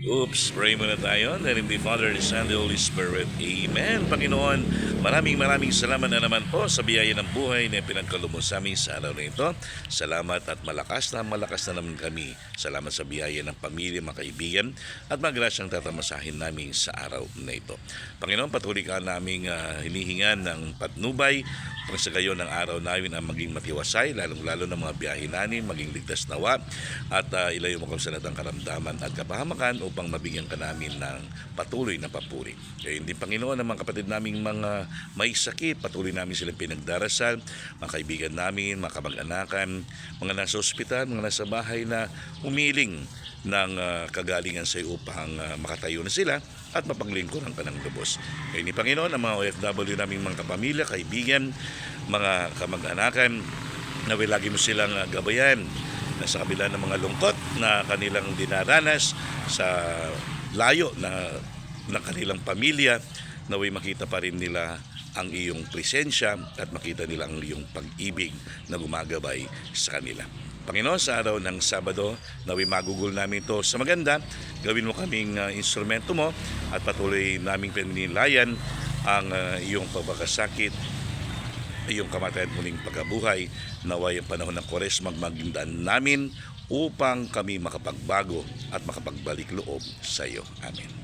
Oops, pray muna tayo. In the name of the Father, the Son, the Holy Spirit. Amen. Panginoon, maraming salamat na naman po sa biyaya ng buhay na pinagkaloob mo sa amin sa araw na ito. Salamat at malakas na naman kami. Salamat sa biyaya ng pamilya, mga kaibigan, at magrasyang tatamasahin namin sa araw na ito. Panginoon, patuloy ka naming hinihingan ng patnubay pang sa gayon ng araw namin ang maging matiwasay, lalong-lalo ng mga biyahe namin, maging ligtas nawa, at ilayo mo kami sa lahat ng karamdaman at kapahamakan upang mabigyan ka namin ng patuloy na papuri. Kaya hindi, Panginoon, ang mga kapatid naming mga may sakit, patuloy namin silang pinagdarasal, mga kaibigan namin, mga kamag-anakan, mga nasa ospital, mga nasa bahay na umiling ng kagalingan sa iyo upang makatayo na sila at mapaglingkuran ka ng lubos. Kaya ni Panginoon, ang mga OFW naming mga kapamilya, kaibigan, mga kamag-anakan, naway lagi mo silang gabayan na sa kabila ng mga lungkot na kanilang dinaranas sa layo na kanilang pamilya, naway makita pa rin nila ang iyong presensya at makita nila ang iyong pag-ibig na gumagabay sa kanila. Panginoon, sa araw ng Sabado, naway magugol namin ito sa maganda, gawin mo kaming instrumento mo at patuloy naming pininilayan ang iyong pagkakasakit, iyong kamatayan muling pagkabuhay. Naway ang panahon ng Kwaresma maging daan namin upang kami makapagbago at makapagbalik loob sa iyo. Amen.